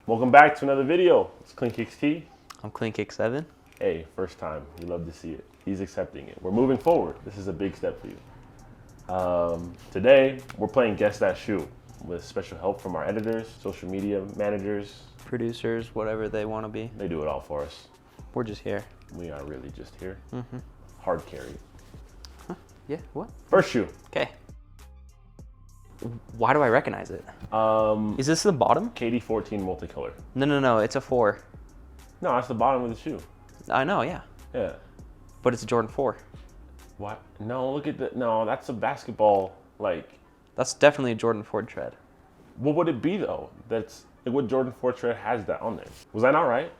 Welcome back to another video. It's CleanKIX. I'm CleanKIX 7. Hey, first time. You love to see it. He's accepting it. We're moving forward. This is a big step for you. Today, we're playing Guess That Shoe with special help from our editors, social media managers, Producers, whatever they want to be. They do it all for us. We're just here. We are really just here. Hard carry. Huh? Yeah, what? First shoe. Okay. Why do I recognize it? Is this the bottom? KD14 multicolor. No, it's a 4. No, that's the bottom of the shoe. I know, yeah. Yeah. But it's a Jordan 4. What? No, look at the, no, that's a basketball, like. That's definitely a Jordan 4 tread. What would it be though? That's, what Jordan 4 tread has that on there? Was I not right?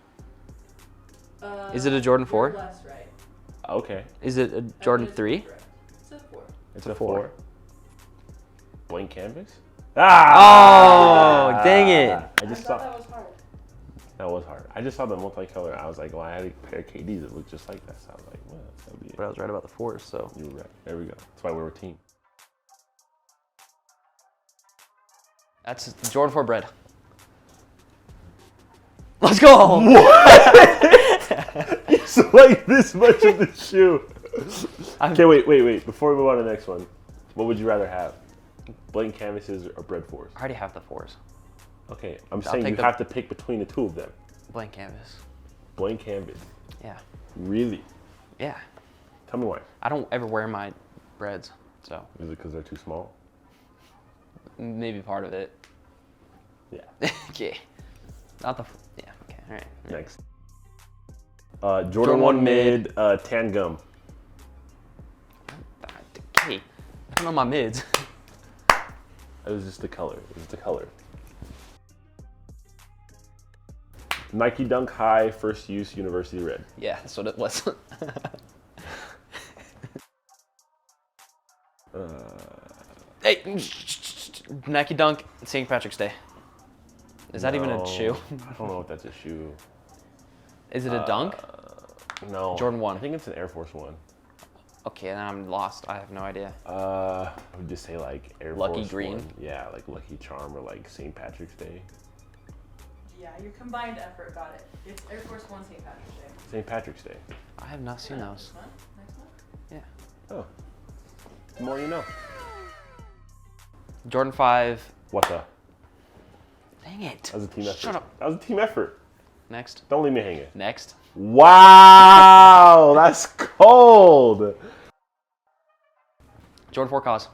Is it a Jordan 4? You're less right. Okay. Is it a Jordan 3? It's a 4. It's a 4. Blank canvas? Ah! Oh, dang it. I just thought saw. that was hard. That was hard. I just saw the multicolor. I was like, well, I had a pair of KDs that looked just like that. So I was like, well, that'll be it. But I was right about the 4s, so. You were right. There we go. That's why we're a team. That's Jordan 4 bread. Let's go! What? You select this much of the shoe. Okay, wait. Before we move on to the next one, what would you rather have? Blank canvases or bread 4s? I already have the 4s. Okay, I'm saying you have to pick between the two of them. Blank canvas. Blank canvas. Yeah. Really? Yeah. Tell me why. I don't ever wear my breads, so. Is it because they're too small? Maybe part of it. Yeah. Okay. Not the, yeah, okay, all right. Next. Jordan 1 mid, tan gum. Okay. I don't know my mids. It was just the color. It was the color. Nike Dunk High First Use University Red. Yeah, that's what it was. Hey, Nike Dunk, St. Patrick's Day. Is that even a shoe? I don't know if that's a shoe. Is it a dunk? No. Jordan 1. I think it's an Air Force 1. Okay, then I'm lost. I have no idea. I would just say like Air Lucky Force Green. 1. Yeah, like Lucky Charm or like St. Patrick's Day. Yeah, your combined effort got it. It's Air Force 1 St. Patrick's Day. St. Patrick's Day. I have not seen those. Next month? Next month? Yeah. Oh. The more you know. Jordan 5. What the? Dang it. That was a team effort. Shut up. That was a team effort. Next. Don't leave me hanging. Next. Wow, that's cold. Jordan 4 cause.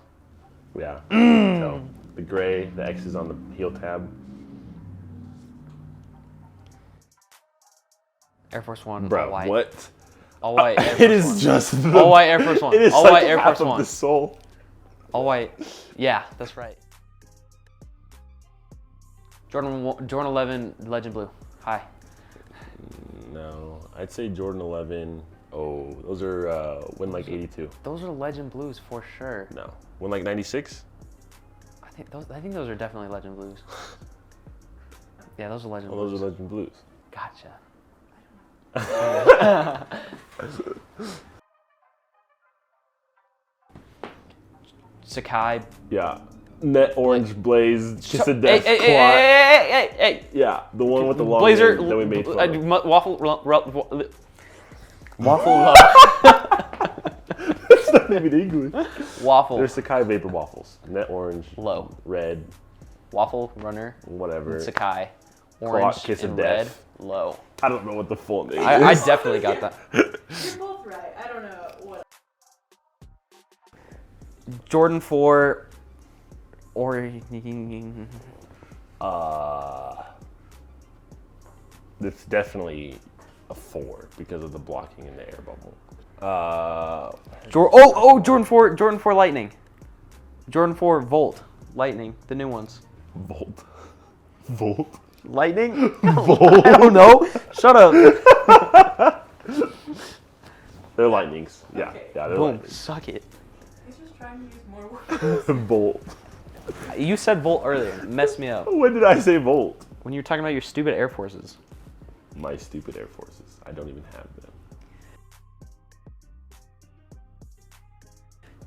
Yeah. So, the gray, the X is on the heel tab. Air Force 1. Bro, all white. what? All white. Air Force It is 1. just the, All white Air Force 1. It is All like white Air half Force of 1. the sole. All white. Yeah, that's right. Jordan 11 Legend Blue. Hi. No, I'd say Jordan 11. Oh, those are Win Like 82. Those are Legend Blues for sure. No, Win Like 96. I think those are definitely Legend Blues. Yeah, those are Legend Oh, Blues. those are Legend Blues. Gotcha. Sakai. Yeah. Net orange blaze, just a Hey, death hey, clock. hey. Yeah, the one with the long Blazer. name that we made fun of. Waffle. It's not even English. Waffle. There's Sakai Vapor Waffles. Net orange. Low. Red. Waffle Runner. Whatever. Sakai. Orange Kiss of and Death. red. Low. I don't know what the full name I is. definitely got that. You're both right. I don't know what. Jordan 4. It's definitely a 4 because of the blocking in the air bubble. Jordan 4 Lightning. Jordan 4 Volt. Lightning. The new ones. Volt. Volt. Lightning? Volt. I don't know. Shut up. They're lightnings. Yeah, Okay. yeah, they're Boom. lightnings. Suck it. He's just trying to use more words. Volt. You said Volt earlier. Messed me up. When did I say Volt? When you were talking about your stupid Air Forces. My stupid Air Forces. I don't even have them.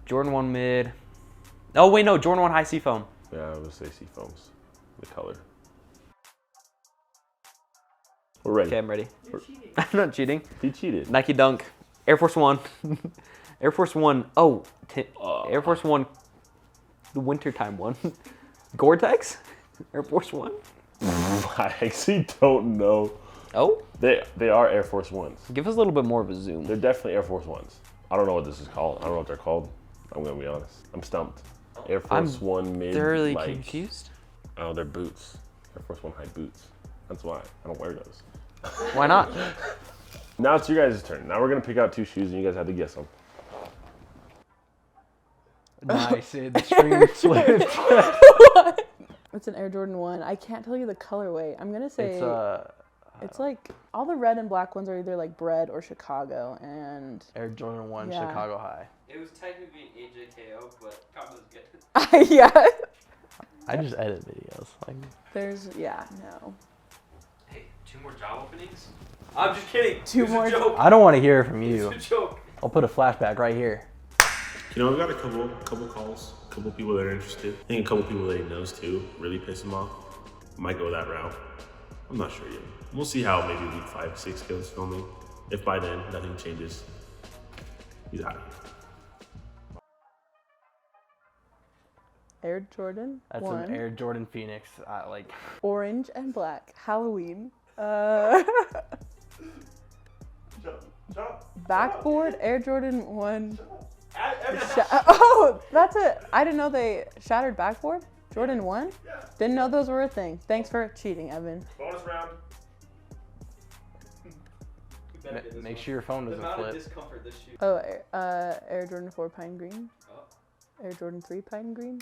Jordan 1 mid. Oh, wait, no. Jordan 1 high seafoam. Yeah, I would say Seafoams. The color. We're ready. Okay, I'm ready. You're cheating. I'm not cheating. He cheated. Nike Dunk, Air Force One, Air Force One. Oh, Air Force One, the wintertime one. Gore-Tex, Air Force One. I actually don't know. Oh, They are Air Force Ones. give us a little bit more of a zoom. They're definitely Air Force Ones. I don't know what this is called. I don't know what they're called. I'm gonna be honest. I'm stumped. Air Force One mid. Thoroughly like, confused. Oh, they're boots. Air Force One high boots. That's why I don't wear those. Why not? Now it's your guys' turn. Now we're gonna pick out 2 shoes and you guys have to guess them. Nice. The screen flipped. What? It's an Air Jordan 1. I can't tell you the colorway. I'm gonna say it's like all the red and black ones are either like Bread or Chicago, and Air Jordan 1 Yeah. Chicago High. It was technically an AJKO, but Combo's good. yeah. I just edit videos. Like, There's no. Hey, 2 more job openings? I'm just kidding. 2 It's more a joke. I don't want to hear from you. It's a joke. I'll put a flashback right here. You know, we got a couple calls, a couple people that are interested. I think a couple people that he knows too really piss him off. Might go that route. I'm not sure yet. We'll see how maybe week 5, 6 goes filming. If by then nothing changes, he's out of here. Air Jordan That's 1. an Air Jordan Phoenix. Orange and black. Halloween. Backboard Air Jordan 1. Oh, that's it. I didn't know they shattered backboard. Jordan 1? Yeah. Didn't know those were a thing. Thanks for cheating, Evan. Bonus round. Make sure your phone The doesn't amount of flip. discomfort this shoot. Oh, Air Jordan 4 Pine Green. Oh. Air Jordan 3 Pine Green.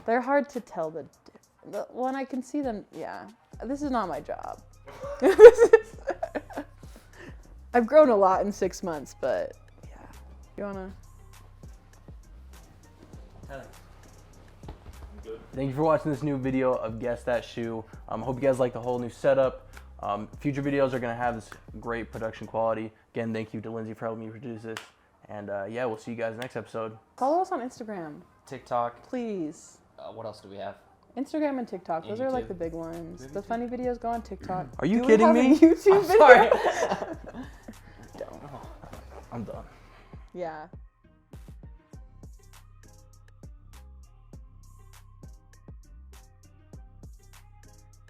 They're hard to tell when I can see them. Yeah, this is not my job. I've grown a lot in 6 months, but yeah. You wanna? Thank you for watching this new video of Guess That Shoe. Hope you guys like the whole new setup. Future videos are gonna have this great production quality. Again, thank you to Lindsay for helping me produce this. And yeah, we'll see you guys next episode. Follow us on Instagram, TikTok. please. What else do we have? Instagram and TikTok. And Those are like YouTube. the big ones. The funny videos go on TikTok. Are you Do we kidding have a me? YouTube video? Sorry. Don't. I'm done. Yeah.